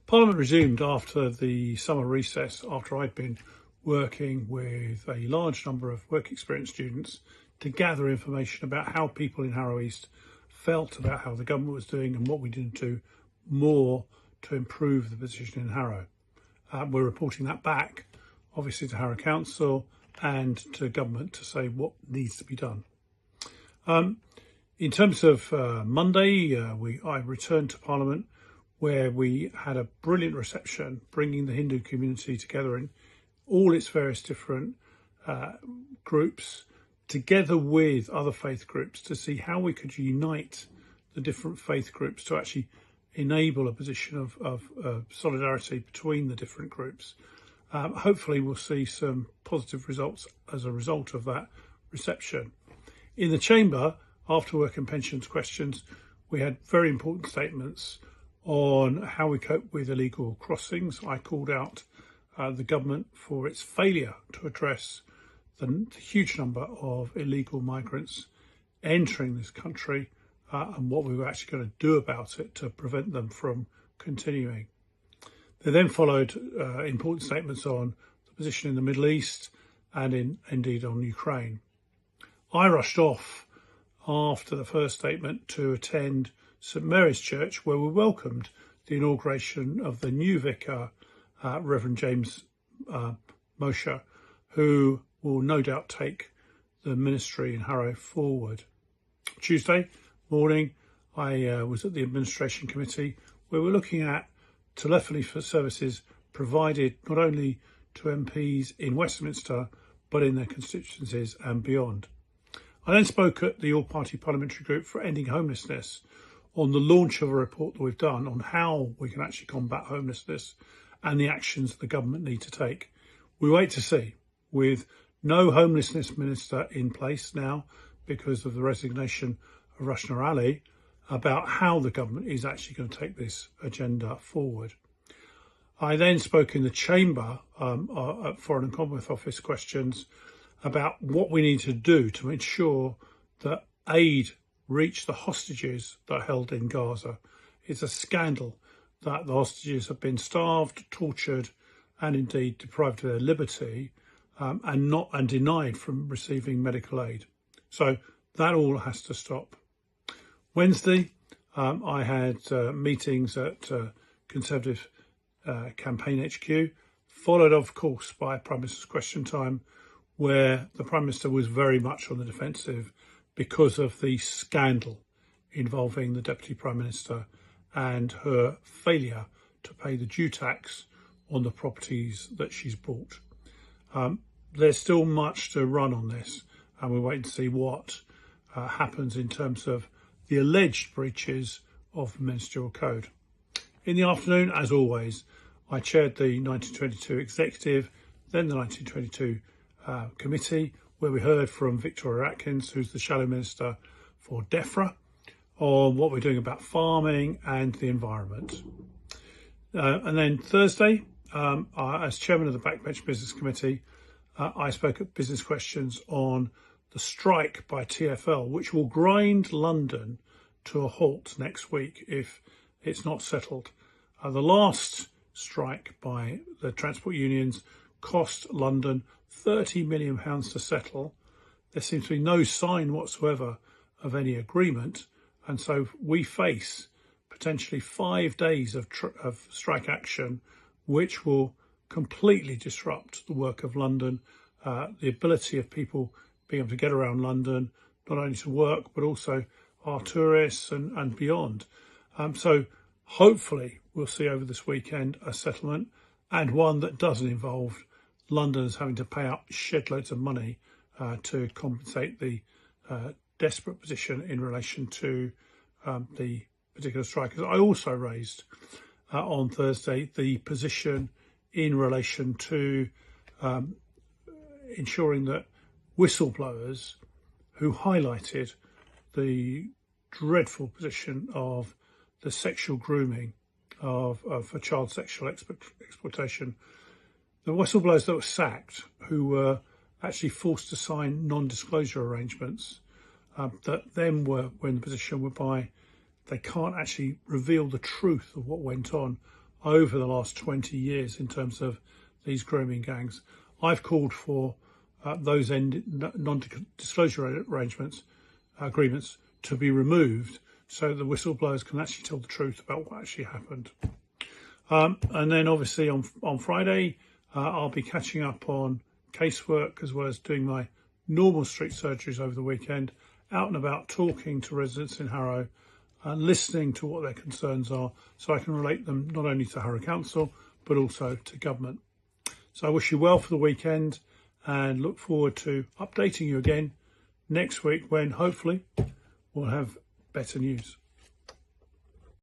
Parliament resumed after the summer recess, after I'd been working with a large number of work experience students to gather information about how people in Harrow East felt about how the government was doing and what we didn't do more to improve the position in Harrow. We're reporting that back, obviously, to Harrow Council and to government to say what needs to be done. In terms of Monday, I returned to Parliament, where we had a brilliant reception, bringing the Hindu community together in all its various different groups, together with other faith groups, to see how we could unite the different faith groups to actually enable a position of solidarity between the different groups. Hopefully we'll see some positive results as a result of that reception. In the Chamber, after work and pensions questions, we had very important statements on how we cope with illegal crossings. I called out the government for its failure to address the huge number of illegal migrants entering this country and what we were actually going to do about it to prevent them from continuing. There then followed important statements on the position in the Middle East and indeed on Ukraine. I rushed off after the first statement to attend St Mary's Church, where we welcomed the inauguration of the new vicar, Reverend James Mosher, who will no doubt take the ministry in Harrow forward. Tuesday morning, I was at the Administration Committee, where we're looking at telephony for services provided not only to MPs in Westminster, but in their constituencies and beyond. I then spoke at the All-Party Parliamentary Group for Ending Homelessness on the launch of a report that we've done on how we can actually combat homelessness and the actions the government need to take. We wait to see, with no homelessness minister in place now because of the resignation of Rashna Ali, about how the government is actually going to take this agenda forward. I then spoke in the Chamber at Foreign and Commonwealth Office questions about what we need to do to ensure that aid reach the hostages that are held in Gaza. It's a scandal that the hostages have been starved, tortured, and indeed deprived of their liberty, and denied from receiving medical aid. So that all has to stop. Wednesday, I had meetings at Conservative Campaign HQ, followed of course by Prime Minister's Question Time, where the Prime Minister was very much on the defensive because of the scandal involving the Deputy Prime Minister and her failure to pay the due tax on the properties that she's bought. There's still much to run on this, and we're waiting to see what happens in terms of the alleged breaches of the Ministerial Code. In the afternoon, as always, I chaired the 1922 Executive, then the 1922 Committee, where we heard from Victoria Atkins, who's the Shadow Minister for DEFRA, on what we're doing about farming and the environment. And then Thursday, as Chairman of the Backbench Business Committee, I spoke at Business Questions on the strike by TfL, which will grind London to a halt next week if it's not settled. The last strike by the transport unions cost London £30 million to settle. There seems to be no sign whatsoever of any agreement, and so we face potentially 5 days of strike action, which will completely disrupt the work of London, the ability of people being able to get around London, not only to work, but also our tourists and beyond. So hopefully we'll see over this weekend a settlement, and one that doesn't involve Londoners having to pay out shed loads of money to compensate the desperate position in relation to the particular strikers. I also raised on Thursday the position in relation to ensuring that whistleblowers who highlighted the dreadful position of the sexual grooming for child sexual exploitation, the whistleblowers that were sacked, who were actually forced to sign non-disclosure arrangements, that then were in the position whereby they can't actually reveal the truth of what went on. over the last 20 years in terms of these grooming gangs. I've called for those non-disclosure agreements to be removed so the whistleblowers can actually tell the truth about what actually happened. And then obviously on Friday, I'll be catching up on casework as well as doing my normal street surgeries over the weekend, out and about talking to residents in Harrow and listening to what their concerns are so I can relate them not only to Harrow Council but also to government. So I wish you well for the weekend and look forward to updating you again next week when hopefully we'll have better news.